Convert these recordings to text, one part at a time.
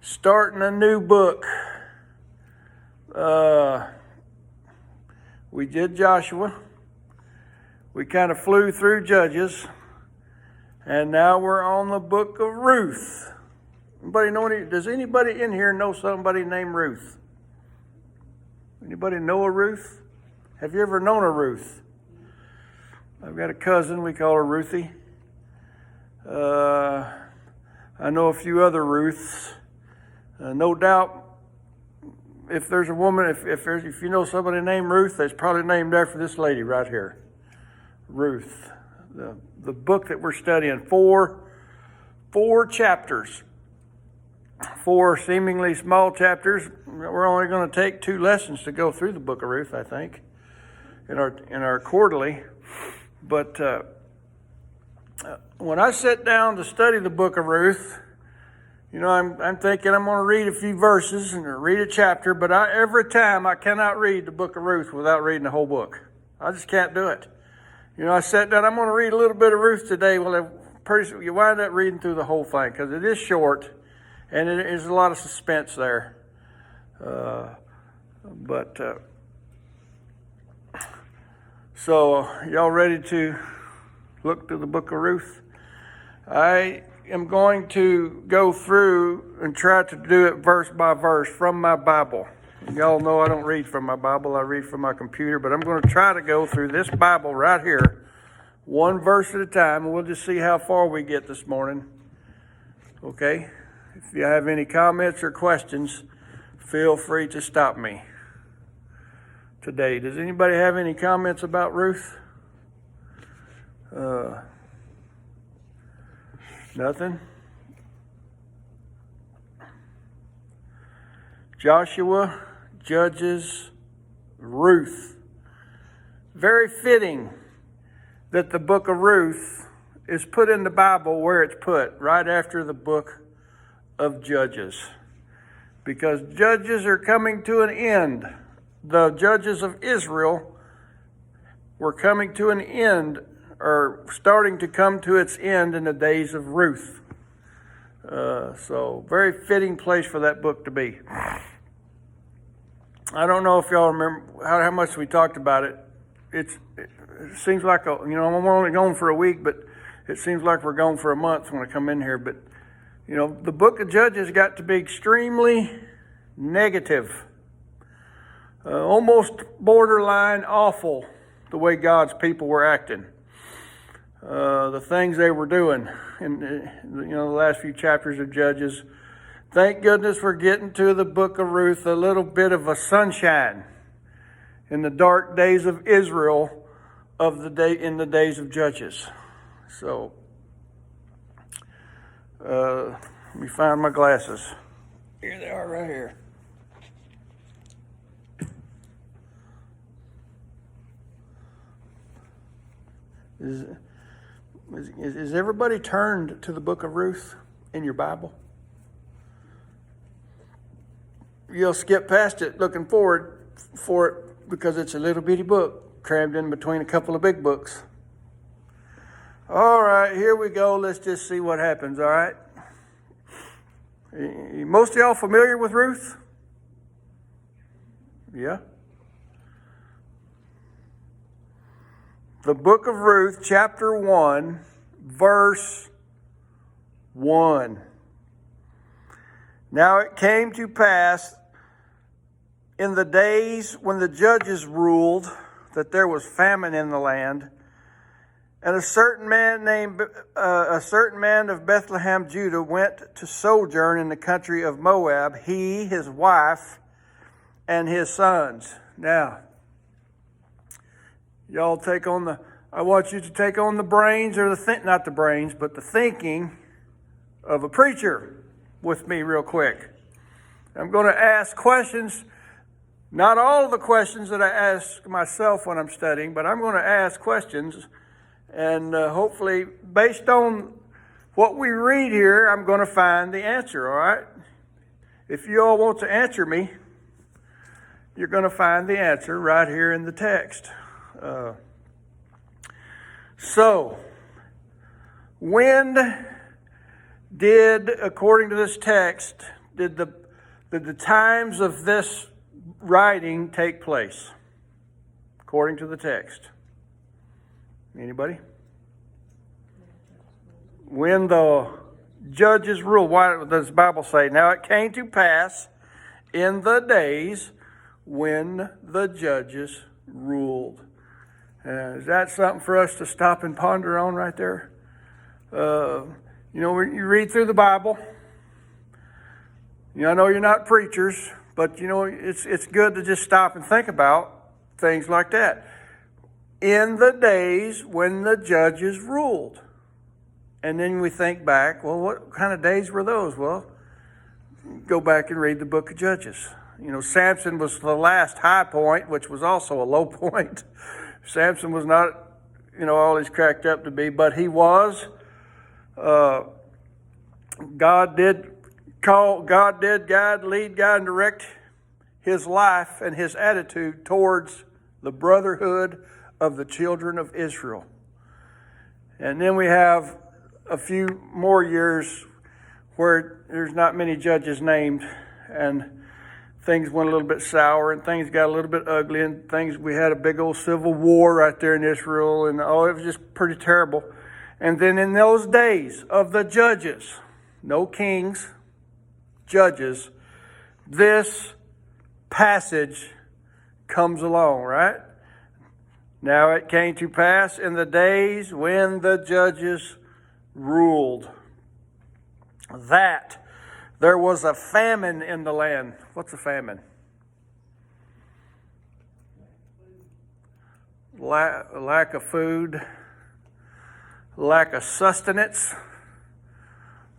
starting a new book. We did Joshua. We kind of flew through Judges. And now we're on the book of Ruth. Does anybody in here know somebody named Ruth? Anybody know a Ruth? Have you ever known a Ruth? I've got a cousin, we call her Ruthie. I know a few other Ruths. No doubt, if there's a woman, if you know somebody named Ruth, that's probably named after this lady right here, Ruth. The book that we're studying, four chapters, 4 seemingly small chapters. We're only going to take 2 lessons to go through the book of Ruth, I think, in our quarterly. But when I sit down to study the book of Ruth, I'm thinking I'm going to read a few verses and read a chapter, but every time I cannot read the book of Ruth without reading the whole book. I just can't do it. I sat down, I'm going to read a little bit of Ruth today. Well, pretty soon you wind up reading through the whole thing because it is short and it is a lot of suspense there. So y'all ready to look through the book of Ruth? I am going to go through and try to do it verse by verse from my Bible. Y'all know I don't read from my Bible, I read from my computer, but I'm going to try to go through this Bible right here, one verse at a time, and we'll just see how far we get this morning. Okay? If you have any comments or questions, feel free to stop me today. Does anybody have any comments about Ruth? Nothing? Joshua, Judges, Ruth. Very fitting that the book of Ruth is put in the Bible where it's put, right after the book of Judges. Because Judges are coming to an end. The Judges of Israel were coming to an end, or starting to come to its end in the days of Ruth. So very fitting place for that book to be. I don't know if y'all remember how much we talked about it. It seems like, I'm only gone for a week, but it seems like we're gone for a month when I come in here. But, the book of Judges got to be extremely negative, almost borderline awful, the way God's people were acting. The things they were doing in the last few chapters of Judges. Thank goodness we're getting to the book of Ruth, a little bit of a sunshine in the dark days of Israel in the days of Judges. So, let me find my glasses. Here they are right here. Is everybody turned to the book of Ruth in your Bible? You'll skip past it looking forward for it because it's a little bitty book crammed in between a couple of big books. All right, here we go. Let's just see what happens, all right? Most of y'all familiar with Ruth? Yeah? The book of Ruth, chapter 1, verse 1. Now it came to pass in the days when the judges ruled that there was famine in the land, and a certain man of Bethlehem, Judah, went to sojourn in the country of Moab, he, his wife, and his sons. Now, y'all I want you to take on the brains, or not the brains, but the thinking of a preacher with me real quick. I'm going to ask questions, not all of the questions that I ask myself when I'm studying, but I'm going to ask questions, and hopefully, based on what we read here, I'm going to find the answer, all right? If you all want to answer me, you're going to find the answer right here in the text. So, when did, according to this text, did the times of this writing take place, according to the text? Anybody? When the judges ruled. Why does the Bible say? Now it came to pass in the days when the judges ruled. Is that something for us to stop and ponder on right there? You read through the Bible. I know you're not preachers, but it's good to just stop and think about things like that. In the days when the judges ruled. And then we think back, well, what kind of days were those? Well, go back and read the book of Judges. Samson was the last high point, which was also a low point. Samson was not, all he's cracked up to be, but he was. God did guide, lead, guide, and direct his life and his attitude towards the brotherhood of the children of Israel. And then we have a few more years where there's not many judges named, and things went a little bit sour, and things got a little bit ugly, and we had a big old civil war right there in Israel, and it was just pretty terrible. And then in those days of the judges, no kings, judges, this passage comes along, right? Now it came to pass in the days when the judges ruled that there was a famine in the land. What's a famine? Lack of food, lack of sustenance.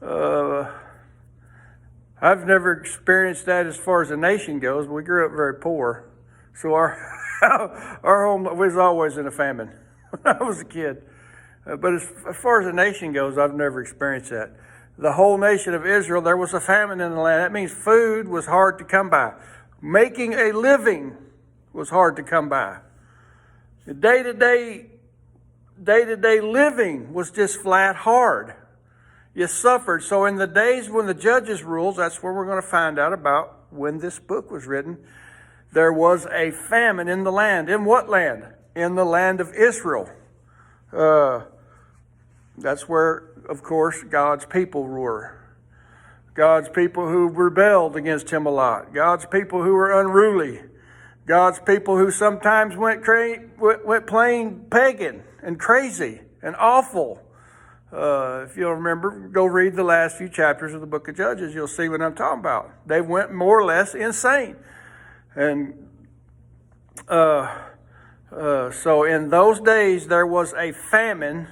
I've never experienced that as far as the nation goes. We grew up very poor, so our home was always in a famine when I was a kid. But as far as the nation goes, I've never experienced that. The whole nation of Israel, there was a famine in the land. That means food was hard to come by. Making a living was hard to come by. The day-to-day living was just flat hard. You suffered. So in the days when the judges ruled, that's where we're going to find out about when this book was written. There was a famine in the land. In what land? In the land of Israel. That's where, of course, God's people were. God's people who rebelled against him a lot. God's people who were unruly. God's people who sometimes went plain pagan and crazy and awful. If you'll remember, go read the last few chapters of the book of Judges. You'll see what I'm talking about. They went more or less insane. And so in those days, there was a famine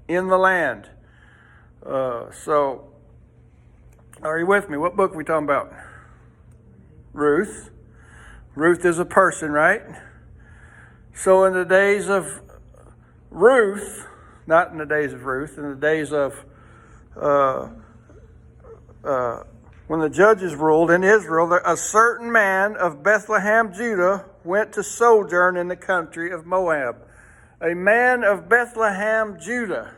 in the land. So, are you with me? What book are we talking about? Ruth. Ruth is a person, right? So in the days of Ruth, not in the days of Ruth, in the days of when the judges ruled in Israel, a certain man of Bethlehem, Judah, went to sojourn in the country of Moab. A man of Bethlehem, Judah.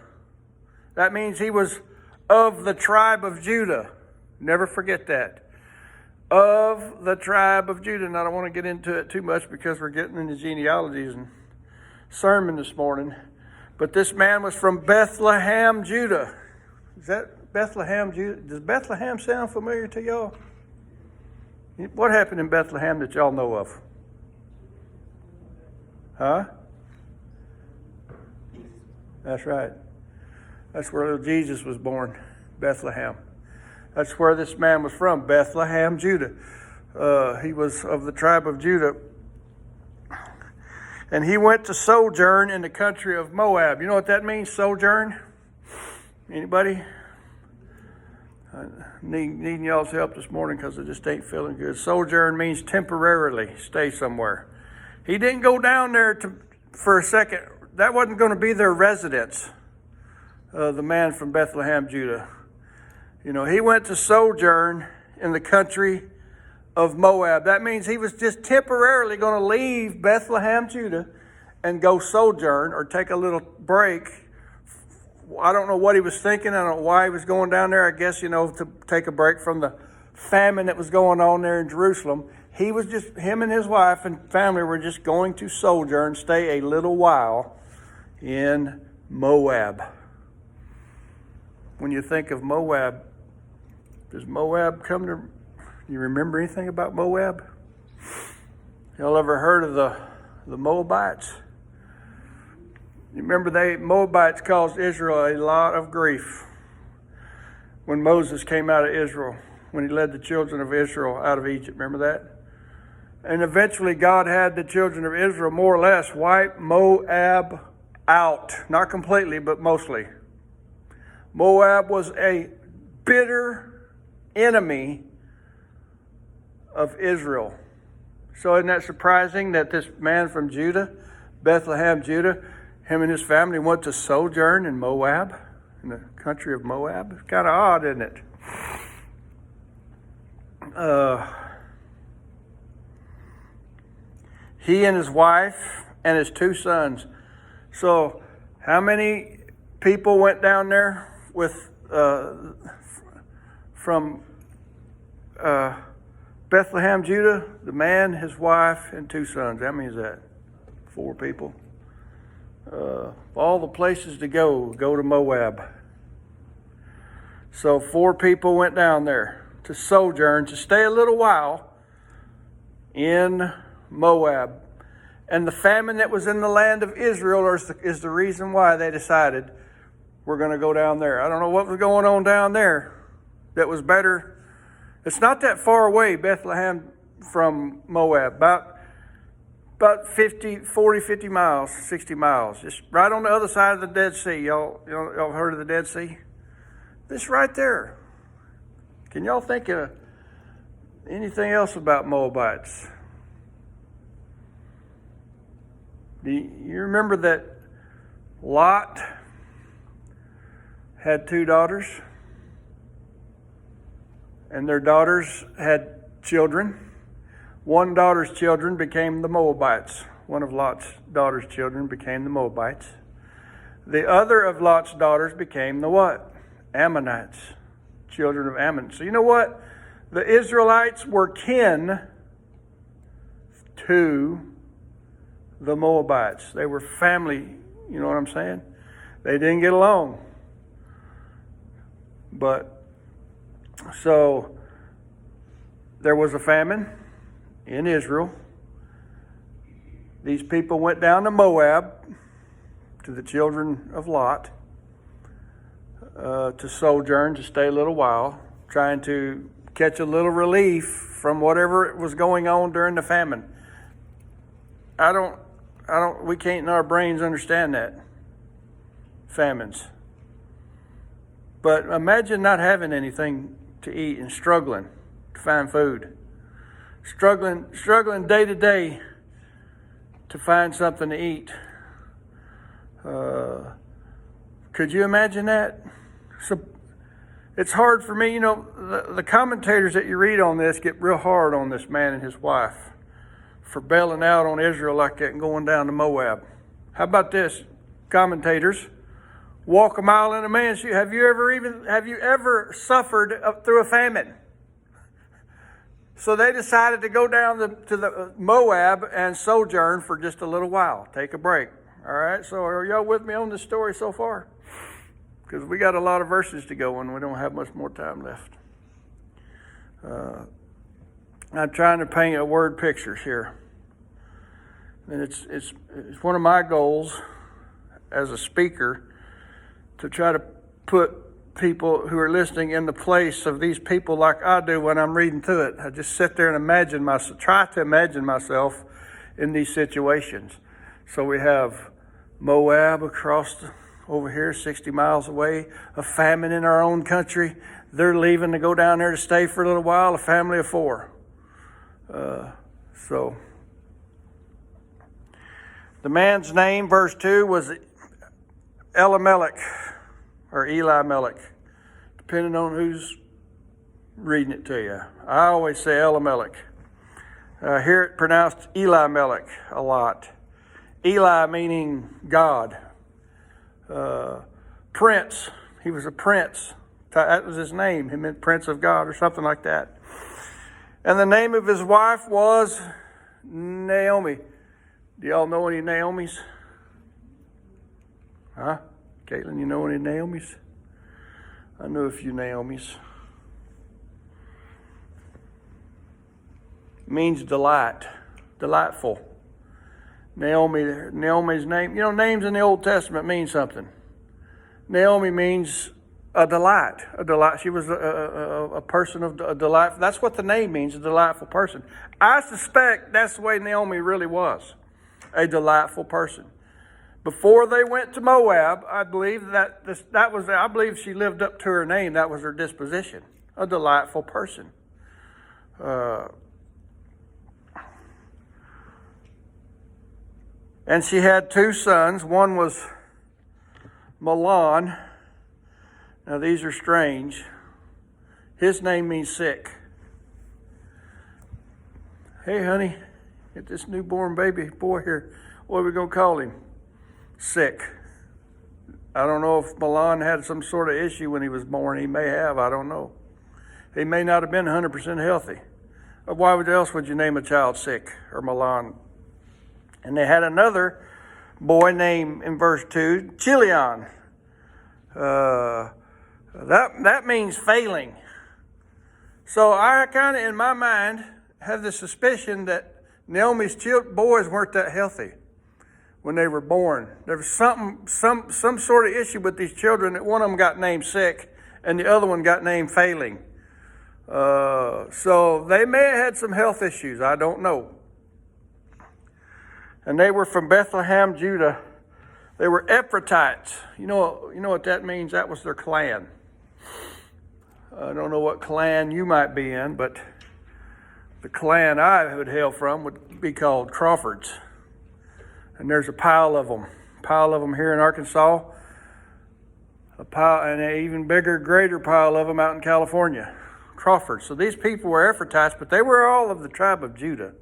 That means he was of the tribe of Judah. Never forget that. Of the tribe of Judah. And I don't want to get into it too much because we're getting into genealogies and sermon this morning. But this man was from Bethlehem, Judah. Is that Bethlehem, Judah? Does Bethlehem sound familiar to y'all? What happened in Bethlehem that y'all know of? Huh? That's right. That's where little Jesus was born, Bethlehem. That's where this man was from, Bethlehem, Judah. He was of the tribe of Judah. And he went to sojourn in the country of Moab. You know what that means, sojourn? Anybody? Needing y'all's help this morning because I just ain't feeling good. Sojourn means temporarily stay somewhere. He didn't go down there for a second. That wasn't going to be their residence, the man from Bethlehem, Judah. You know, he went to sojourn in the country of Moab. That means he was just temporarily going to leave Bethlehem, Judah, and go sojourn or take a little break. I don't know what he was thinking. I don't know why he was going down there. I guess, to take a break from the famine that was going on there in Jerusalem. Him and his wife and family were just going to sojourn, stay a little while in Moab. When you think of Moab, does Moab come to, you remember anything about Moab? Y'all ever heard of the Moabites? You remember Moabites caused Israel a lot of grief when Moses came out of Israel, when he led the children of Israel out of Egypt. Remember that? And eventually God had the children of Israel more or less wipe Moab out. Not completely, but mostly. Moab was a bitter enemy of Israel. So isn't that surprising that this man from Judah, Bethlehem, Judah, him and his family went to sojourn in Moab, in the country of Moab? It's kind of odd, isn't it? He and his wife and his 2 sons. So how many people went down there with from Bethlehem, Judah? The man, his wife, and 2 sons. How many is that? 4 people. All the places to go to Moab. So 4 people went down there to sojourn, to stay a little while in Moab. And the famine that was in the land of Israel is the reason why they decided we're going to go down there. I don't know what was going on down there that was better. It's not that far away, Bethlehem from Moab. About 50 miles, 60 miles. Just right on the other side of the Dead Sea. Y'all heard of the Dead Sea? It's right there. Can y'all think of anything else about Moabites? Do you remember that Lot had 2 daughters? And their daughters had children. One daughter's children became the Moabites. One of Lot's daughter's children became the Moabites. The other of Lot's daughters became the what? Ammonites. Children of Ammon. So you know what? The Israelites were kin to the Moabites. They were family, you know what I'm saying? They didn't get along. But, so, there was a famine in Israel. These people went down to Moab, to the children of Lot, to sojourn, to stay a little while, trying to catch a little relief from whatever was going on during the famine. We can't in our brains understand that. Famines. But imagine not having anything to eat and struggling to find food. Struggling day to day to find something to eat. Could you imagine that? So it's hard for me, the commentators that you read on this get real hard on this man and his wife for bailing out on Israel like that and going down to Moab. How about this, commentators? Walk a mile in a man's shoe. Have you ever suffered through a famine? So they decided to go down to the Moab and sojourn for just a little while. Take a break. All right. So are y'all with me on this story so far? Because we got a lot of verses to go and we don't have much more time left. I'm trying to paint a word pictures here. And it's one of my goals as a speaker to try to put people who are listening in the place of these people like I do when I'm reading through it. I just sit there and try to imagine myself in these situations. So we have Moab over here, 60 miles away, a famine in our own country. They're leaving to go down there to stay for a little while, a family of 4. So the man's name, verse 2, was Elimelech, or Elimelech, depending on who's reading it to you. I always say Elimelech. Hear it pronounced Elimelech a lot. Eli meaning God. Prince. He was a prince. That was his name. He meant Prince of God or something like that. And the name of his wife was Naomi. Do y'all know any Naomis? Huh? Caitlin, you know any Naomis? I know a few Naomis. Means delight, delightful. Naomi's name, names in the Old Testament mean something. Naomi means a delight. She was a person of a delight. That's what the name means, a delightful person. I suspect that's the way Naomi really was, a delightful person. Before they went to Moab, I believe I believe she lived up to her name. That was her disposition, a delightful person. And she had two sons. One was Mahlon. Now these are strange. His name means sick. Hey, honey, get this newborn baby boy here. What are we going to call him? Sick. I don't know if Mahlon had some sort of issue when he was born. He may have. I don't know. He may not have been 100% healthy. Why else would you name a child sick or Mahlon? And they had another boy named, in verse 2, Chilion. That means failing. So I kind of, in my mind, have the suspicion that Naomi's boys weren't that healthy when they were born. There was some sort of issue with these children that one of them got named sick and the other one got named failing. So they may have had some health issues. I don't know. And they were from Bethlehem, Judah. They were Ephrathites. You know what that means? That was their clan. I don't know what clan you might be in, but the clan I would hail from would be called Crawfords. And there's a pile of them here in Arkansas, and an even bigger, greater pile of them out in California, Crawfords. So these people were Ephrathites, but they were all of the tribe of Judah.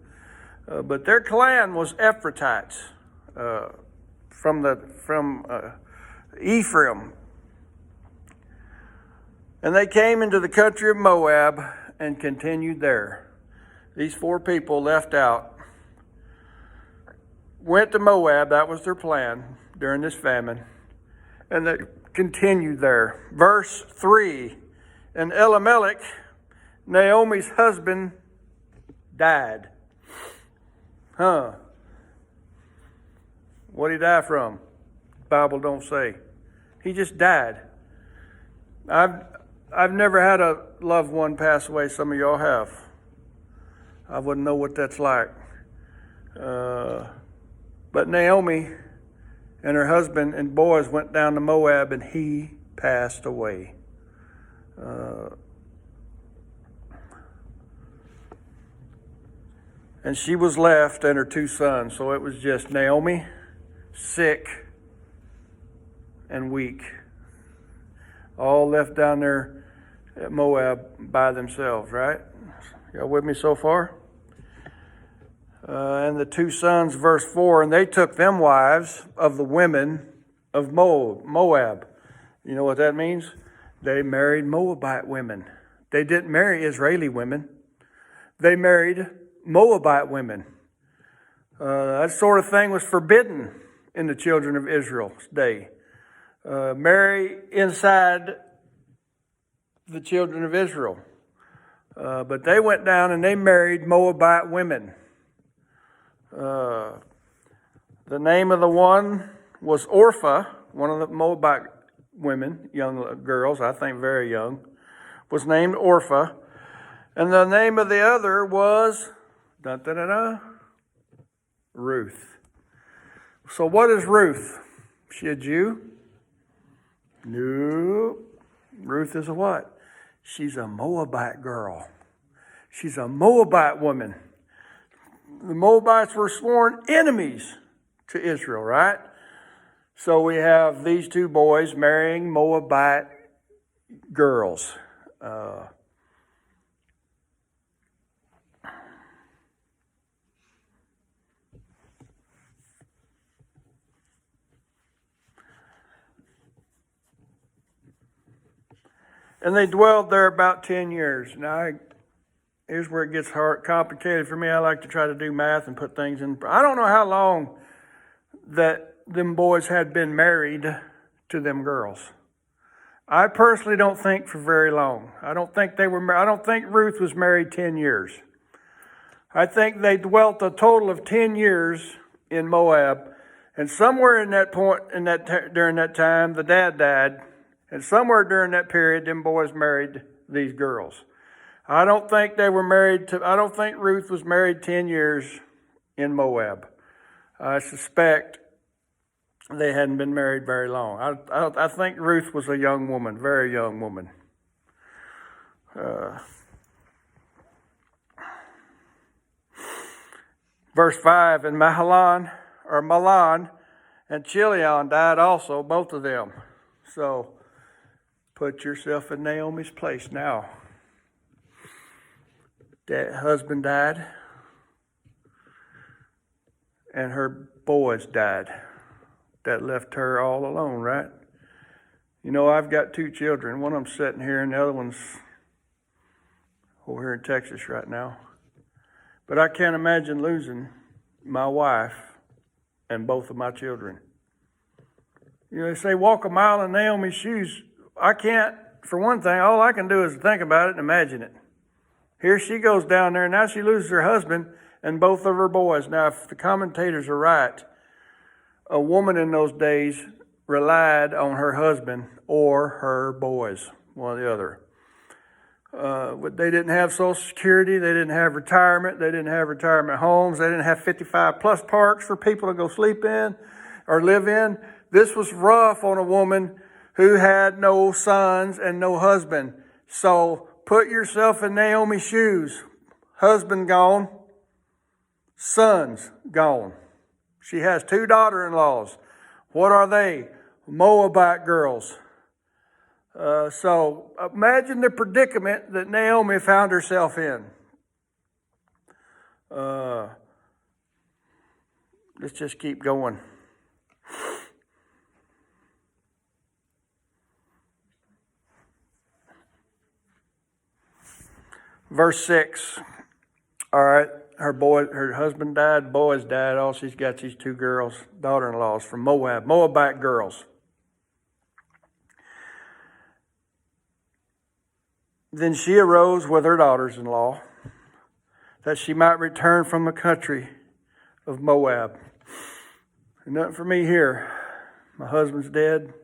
But their clan was Ephrathites from Ephraim. And they came into the country of Moab and continued there. These four people left out, went to Moab. That was their plan during this famine. And they continued there. Verse 3, and Elimelech, Naomi's husband, died. What did he die from? Bible don't say. He just died. I've never had a loved one pass away. Some of y'all have. I wouldn't know what that's like. But Naomi and her husband and boys went down to Moab, and he passed away. And she was left and her two sons. So it was just Naomi, sick and weak, all left down there at Moab by themselves, right? Y'all with me so far? And the two sons, verse 4, and they took them wives of the women of Moab. You know what that means? They married Moabite women. They didn't marry Israeli women. They married Moabite women. That sort of thing was forbidden in the children of Israel's day. Marry inside the children of Israel. But they went down and they married Moabite women. The name of the one was Orpah, one of the Moabite women, young girls, I think very young, was named Orpah. And the name of the other was Ruth. So what is Ruth? Is she a Jew? No. Ruth is a what? She's a Moabite girl. She's a Moabite woman. The Moabites were sworn enemies to Israel, right? So we have these two boys marrying Moabite girls. And they dwelled there about 10 years. Now, here's where it gets complicated for me. I like to try to do math and put things in. I don't know how long that them boys had been married to them girls. I personally don't think for very long. I don't think Ruth was married 10 years. I think they dwelt a total of 10 years in Moab, and somewhere in that point, during that time, the dad died, and somewhere during that period, them boys married these girls. I don't think Ruth was married 10 years in Moab. I suspect they hadn't been married very long. I think Ruth was a young woman, very young woman. Verse 5, and Mahlon and Chilion died also, both of them. So put yourself in Naomi's place now. That husband died, and her boys died. That left her all alone, right? You know, I've got 2 children. One of them's sitting here, and the other one's over here in Texas right now. But I can't imagine losing my wife and both of my children. You know, they say walk a mile in Naomi's shoes. I can't, for one thing, all I can do is think about it and imagine it. Here she goes down there, and now she loses her husband and both of her boys. Now, if the commentators are right, a woman in those days relied on her husband or her boys, one or the other. But they didn't have Social Security. They didn't have retirement. They didn't have retirement homes. They didn't have 55-plus parks for people to go sleep in or live in. This was rough on a woman who had no sons and no husband. So put yourself in Naomi's shoes. Husband gone. Sons gone. She has 2 daughter-in-laws. What are they? Moabite girls. So imagine the predicament that Naomi found herself in. Let's just keep going. Verse 6. All right. Her husband died, boys died. All she's got these 2 girls, daughter-in-laws from Moab, Moabite girls. Then she arose with her daughters-in-law, that she might return from the country of Moab. And nothing for me here. My husband's dead.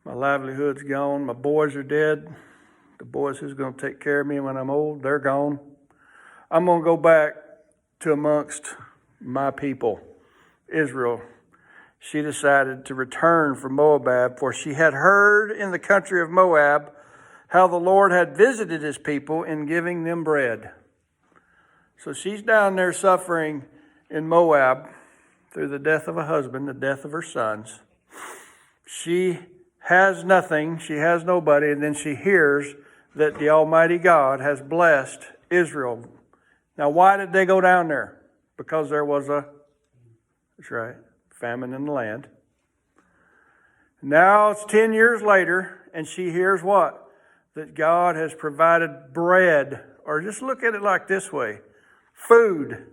My livelihood's gone. My boys are dead. The boys who's going to take care of me when I'm old, they're gone. I'm going to go back to amongst my people, Israel. She decided to return from Moab, for she had heard in the country of Moab how the Lord had visited his people in giving them bread. So she's down there suffering in Moab through the death of a husband, the death of her sons. She has nothing, she has nobody, and then she hears that the Almighty God has blessed Israel. Now, why did they go down there? Because there was that's right, famine in the land. Now it's 10 years later, and she hears what? That God has provided bread, or just look at it like this way, food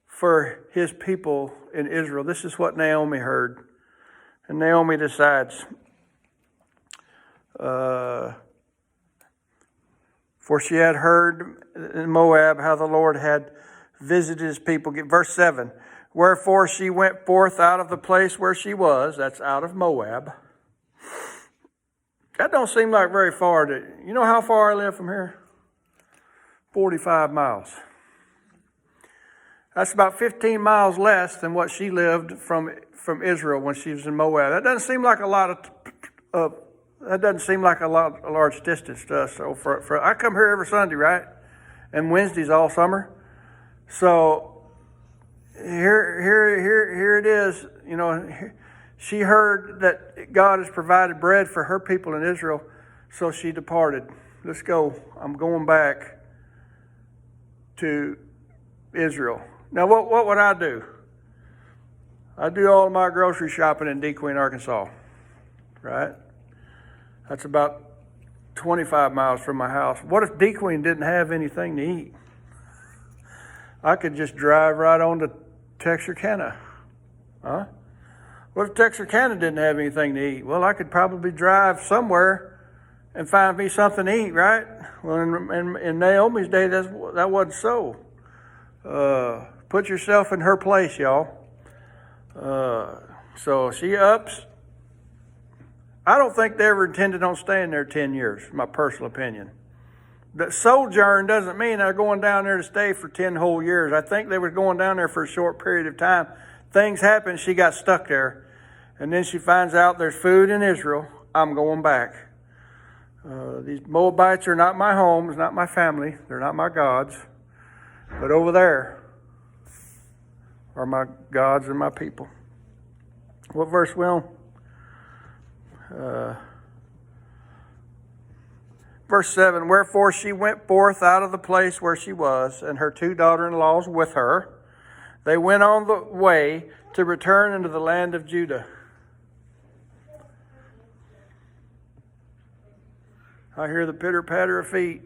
for his people in Israel. This is what Naomi heard. And Naomi decides, for she had heard in Moab how the Lord had visited his people. Verse 7, wherefore she went forth out of the place where she was, that's out of Moab. That don't seem like very far. You know how far I live from here? 45 miles. That's about 15 miles less than what she lived from Israel when she was in Moab. That doesn't seem like a lot of a large distance to us. So for I come here every Sunday, right? And Wednesdays all summer. So here it is. You know, she heard that God has provided bread for her people in Israel, so she departed. Let's go. I'm going back to Israel. Now, what would I do? I do all of my grocery shopping in DeQueen, Arkansas, right? That's about 25 miles from my house. What if DeQueen didn't have anything to eat? I could just drive right on to Texarkana. Huh? What if Texarkana didn't have anything to eat? Well, I could probably drive somewhere and find me something to eat, right? Well, in Naomi's day, that wasn't so. Put yourself in her place, y'all. So she ups. I don't think they ever intended on staying there 10 years, my personal opinion. But sojourn doesn't mean they're going down there to stay for 10 whole years. I think they were going down there for a short period of time. Things happened, she got stuck there. And then she finds out there's food in Israel. I'm going back. These Moabites are not my home, it's not my family, they're not my gods. But over there are my gods and my people. What verse, Will? Verse 7, wherefore she went forth out of the place where she was, and her 2 daughter-in-laws with her. They went on the way to return into the land of Judah. I hear the pitter-patter of feet.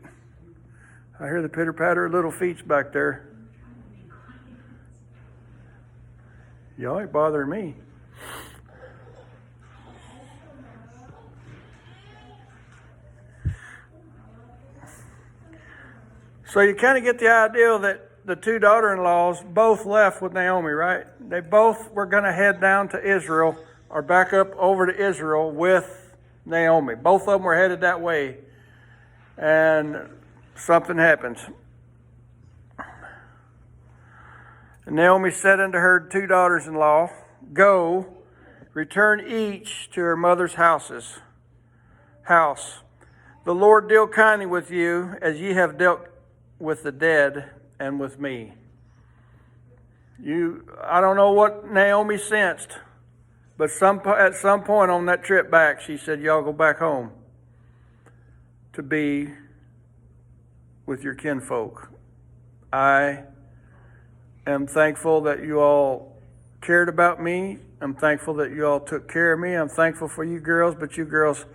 I hear the pitter-patter of little feet back there. Y'all ain't bothering me. So you kind of get the idea that the 2 daughter-in-laws both left with Naomi, right? They both were going to head down to Israel or back up over to Israel with Naomi. Both of them were headed that way. And something happens. And Naomi said unto her 2 daughters-in-law, go, return each to her mother's house. The Lord deal kindly with you as ye have dealt with the dead and with me. I don't know what Naomi sensed, but at some point on that trip back, she said, y'all go back home to be with your kinfolk. I am thankful that you all cared about me. I'm thankful that you all took care of me. I'm thankful for you girls, but you girls,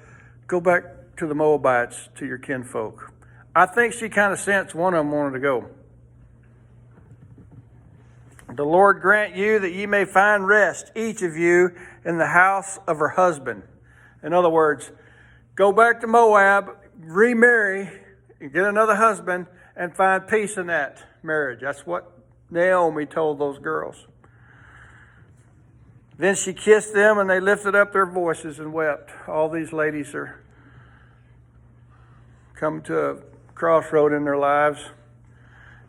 go back to the Moabites, to your kinfolk. I think she kind of sensed one of them wanted to go. The Lord grant you that ye may find rest, each of you, in the house of her husband. In other words, go back to Moab, remarry, get another husband, and find peace in that marriage. That's what Naomi told those girls. Then she kissed them, and they lifted up their voices and wept. All these ladies are come to a crossroad in their lives,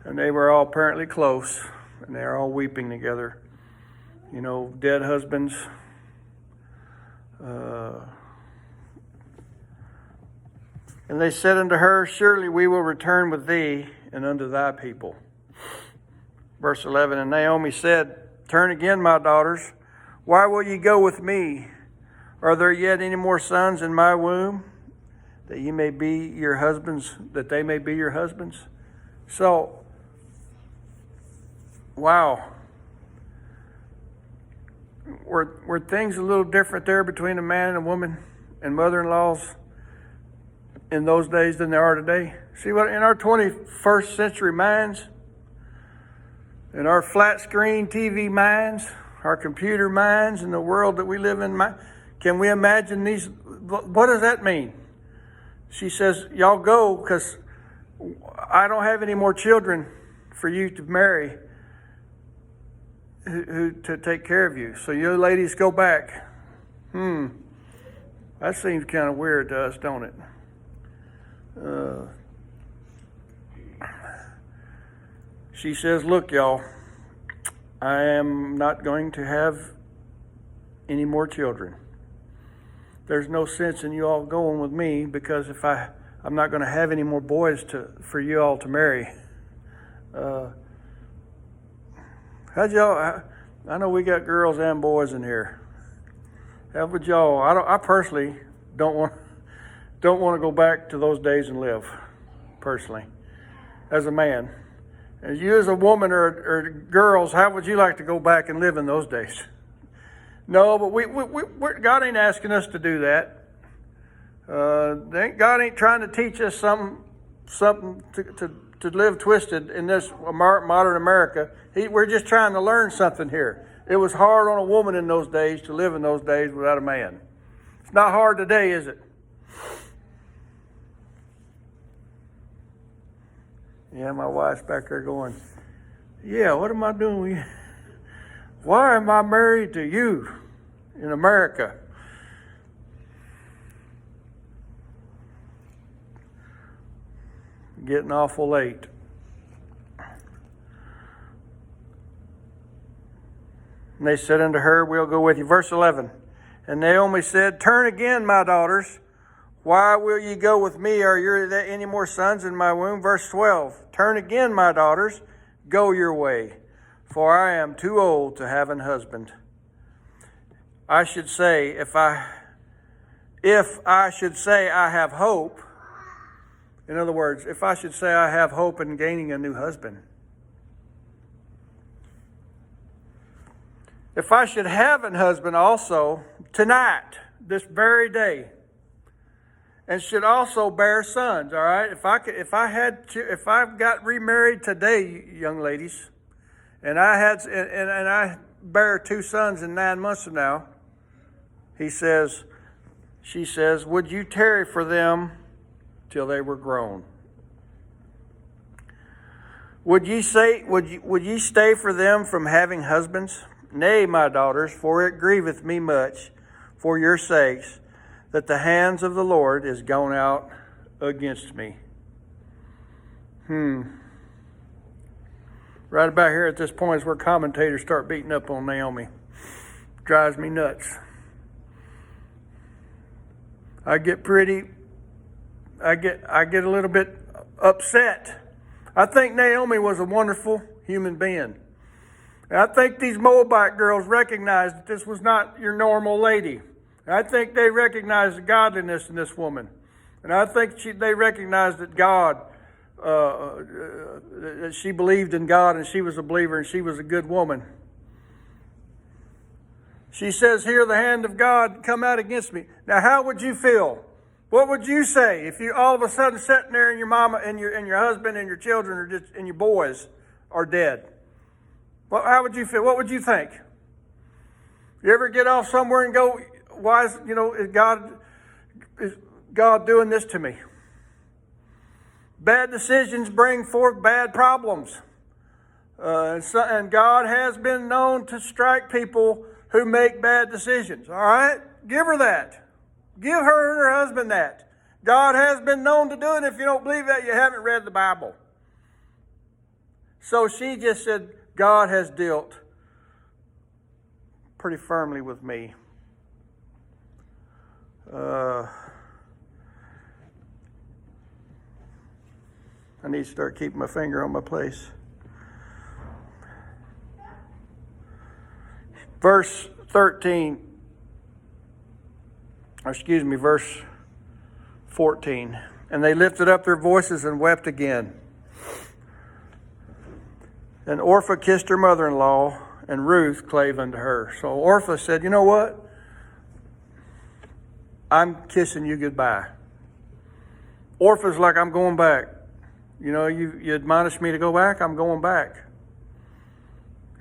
and they were all apparently close, and they're all weeping together. You know, dead husbands. And they said unto her, surely we will return with thee and unto thy people. Verse 11, and Naomi said, turn again, my daughters. Why will ye go with me? Are there yet any more sons in my womb, that ye may be your husbands, that they may be your husbands? So, wow. Were things a little different there between a man and a woman and mother-in-laws in those days than they are today? See what in our 21st century minds, in our flat screen TV minds, our computer minds, in the world that we live in, can we imagine these? What does that mean? She says, y'all go, because I don't have any more children for you to marry who to take care of you. So you ladies go back. That seems kind of weird to us, don't it? She says, look, y'all, I am not going to have any more children. There's no sense in you all going with me, because if I'm not going to have any more boys for you all to marry. How'd y'all? I know we got girls and boys in here. How would y'all? I personally don't want to go back to those days and live. Personally, as a man, and you as a woman or girls, how would you like to go back and live in those days? No, but we God ain't asking us to do that. God ain't trying to teach us something to live twisted in this modern America. We're just trying to learn something here. It was hard on a woman in those days to live in those days without a man. It's not hard today, is it? Yeah, my wife's back there going, yeah, what am I doing with you? Why am I married to you in America? Getting awful late. And they said unto her, we'll go with you. Verse 11. And Naomi said, turn again, my daughters. Why will ye go with me? Are there any more sons in my womb? Verse 12. Turn again, my daughters. Go your way. For I am too old to have an husband. I should say, if I should say I have hope, in other words, if I should say I have hope in gaining a new husband, if I should have an husband also tonight, this very day, and should also bear sons, all right? If I got remarried today, young ladies, and I bear 2 sons in 9 months from now, she says, would you tarry for them till they were grown? Would ye stay for them from having husbands? Nay, my daughters, for it grieveth me much for your sakes that the hands of the Lord is gone out against me. Right about here at this point is where commentators start beating up on Naomi. Drives me nuts. I get a little bit upset. I think Naomi was a wonderful human being. And I think these Moabite girls recognized that this was not your normal lady. And I think they recognized the godliness in this woman. And I think they recognized that that she believed in God and she was a believer and she was a good woman. She says, here the hand of God come out against me. Now, how would you feel? What would you say if you all of a sudden sitting there and your mama and your husband and your children and your boys are dead? Well, how would you feel? What would you think? You ever get off somewhere and go, why is God doing this to me? Bad decisions bring forth bad problems. And God has been known to strike people who make bad decisions. All right? Give her that. Give her and her husband that. God has been known to do it. If you don't believe that, you haven't read the Bible. So she just said, God has dealt pretty firmly with me. I need to start keeping my finger on my place. Verse 14. And they lifted up their voices and wept again. And Orpah kissed her mother-in-law, and Ruth clave unto her. So Orpah said, you know what? I'm kissing you goodbye. Orpah's like, I'm going back. You know, you admonished me to go back, I'm going back.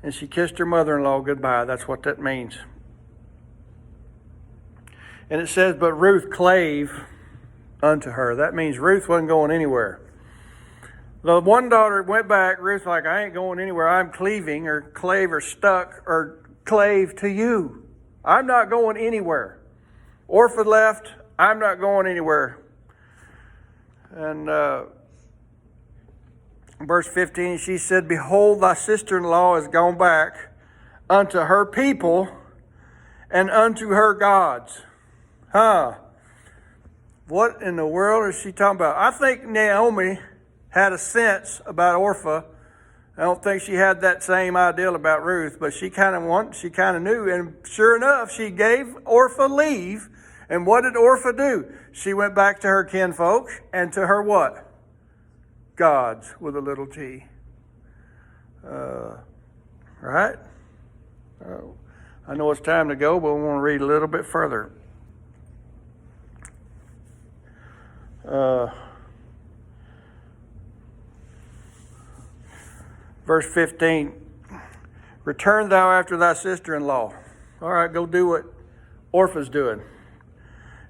And she kissed her mother-in-law goodbye. That's what that means. And it says, but Ruth clave unto her. That means Ruth wasn't going anywhere. The one daughter went back. Ruth's like, I ain't going anywhere. I'm cleaving or clave or stuck or clave to you. I'm not going anywhere. Orpah left. I'm not going anywhere. And verse 15, she said, behold, thy sister-in-law is gone back unto her people and unto her gods. What in the world is she talking about? I think Naomi had a sense about Orpah. I don't think she had that same ideal about Ruth, but she kind of knew. And sure enough, she gave Orpah leave. And what did Orpah do? She went back to her kinfolk and to her what? Gods with a little g. Right? I know it's time to go, but we want to read a little bit further. Verse 15, return thou after thy sister-in-law. All right, go do what Orpha's doing.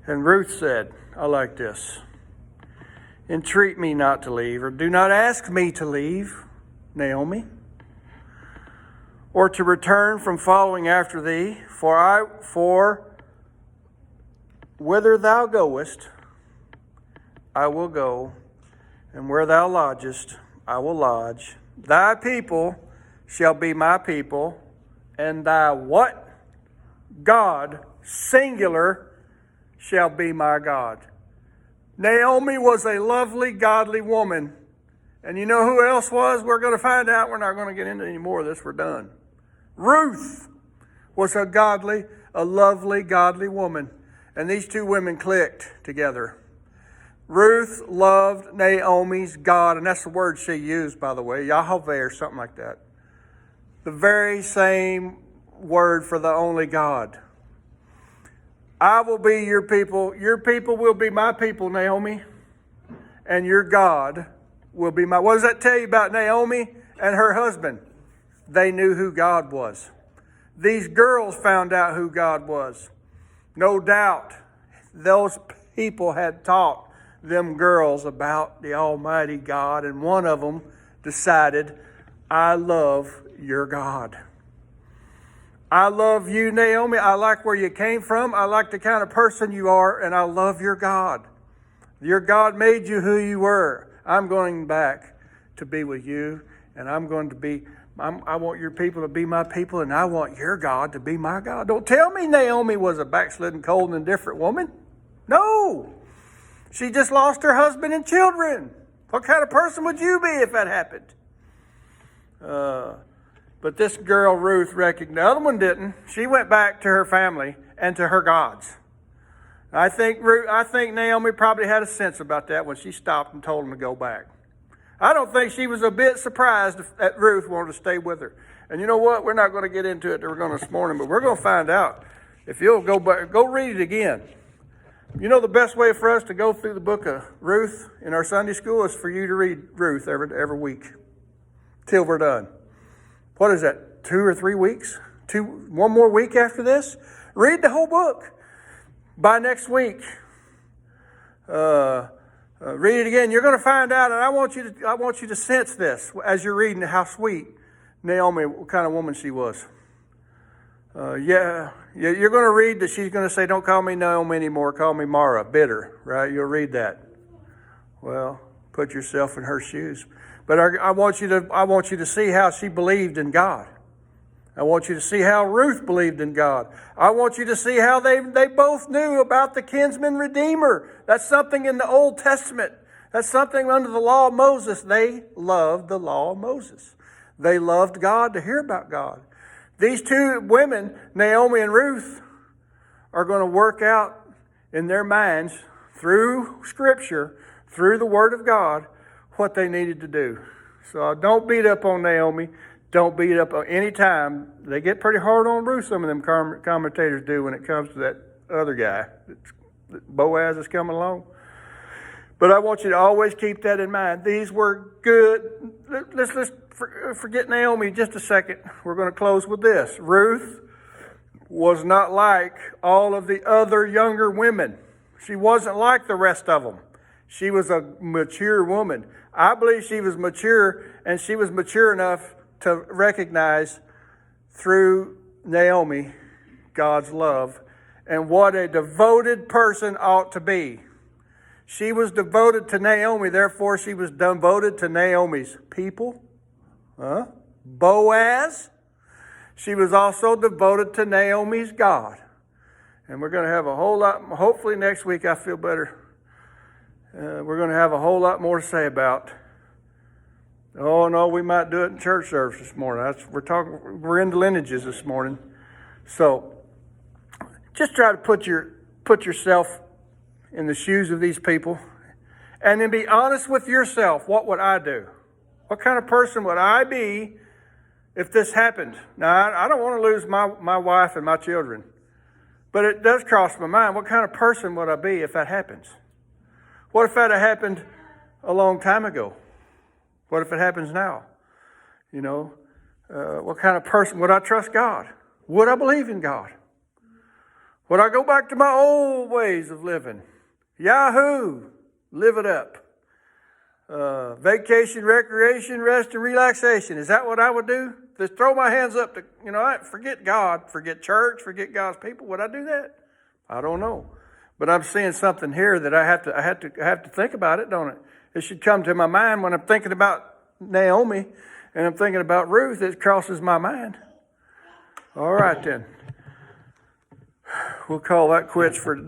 And Ruth said, I like this. Entreat me not to leave, or do not ask me to leave, Naomi, or to return from following after thee, for whither thou goest, I will go, and where thou lodgest, I will lodge. Thy people shall be my people, and thy what? God, singular, shall be my God. Naomi was a lovely, godly woman. And you know who else was? We're going to find out. We're not going to get into any more of this. We're done. Ruth was a lovely, godly woman. And these two women clicked together. Ruth loved Naomi's God, and that's the word she used, by the way, Yahweh or something like that. The very same word for the only God. I will be your people will be my people, Naomi, and your God will be my... What does that tell you about Naomi and her husband? They knew who God was. These girls found out who God was. No doubt, those people had taught them girls about the Almighty God, and one of them decided, I love your God. I love you, Naomi. I like where you came from. I like the kind of person you are, and I love your God. Your God made you who you were. I'm going back to be with you, and I want your people to be my people, and I want your God to be my God. Don't tell me Naomi was a backslidden, cold, and indifferent woman. No. She just lost her husband and children. What kind of person would you be if that happened? But this girl, Ruth, recognized. The other one didn't. She went back to her family and to her gods. I think Naomi probably had a sense about that when she stopped and told them to go back. I don't think she was a bit surprised that Ruth wanted to stay with her. And you know what? We're not going to get into it this morning, but we're going to find out. If you'll go back, go read it again. You know the best way for us to go through the book of Ruth in our Sunday school is for you to read Ruth every week till we're done. What is that, 2 or 3 weeks? One more week after this? Read the whole book. By next week, read it again. You're going to find out, and I want you to sense this as you're reading how sweet Naomi, what kind of woman she was. You're going to read that she's going to say, don't call me Naomi anymore, call me Mara, bitter, right? You'll read that. Well, put yourself in her shoes. But I want you to see how she believed in God. I want you to see how Ruth believed in God. I want you to see how they both knew about the kinsman redeemer. That's something in the Old Testament. That's something under the law of Moses. They loved the law of Moses. They loved God, to hear about God. These two women, Naomi and Ruth, are going to work out in their minds through Scripture, through the Word of God, what they needed to do. So don't beat up on Naomi. Don't beat up on any time. They get pretty hard on Ruth, some of them commentators do, when it comes to that other guy, Boaz is coming along. But I want you to always keep that in mind. These were good. Let's forget Naomi just a second. We're going to close with this. Ruth was not like all of the other younger women. She wasn't like the rest of them. She was a mature woman. I believe she was mature, and she was mature enough to recognize through Naomi God's love and what a devoted person ought to be. She was devoted to Naomi, therefore she was devoted to Naomi's people. Boaz. She was also devoted to Naomi's God. And we're going to have a whole lot, hopefully next week I feel better. We're going to have a whole lot more to say about. Oh no, we might do it in church service this morning. We're into lineages this morning. So just try to put yourself in the shoes of these people, and then be honest with yourself. What would I do? What kind of person would I be if this happened? Now, I don't want to lose my wife and my children, but it does cross my mind. What kind of person would I be if that happens? What if that had happened a long time ago? What if it happens now? You know, what kind of person would I trust God? Would I believe in God? Would I go back to my old ways of living? Yahoo! Live it up. Vacation, recreation, rest, and relaxation. Is that what I would do? Just throw my hands up to, forget God, forget church, forget God's people. Would I do that? I don't know. But I'm seeing something here that I have to think about it, don't it? It should come to my mind when I'm thinking about Naomi and I'm thinking about Ruth. It crosses my mind. All right then. We'll call that quits for today.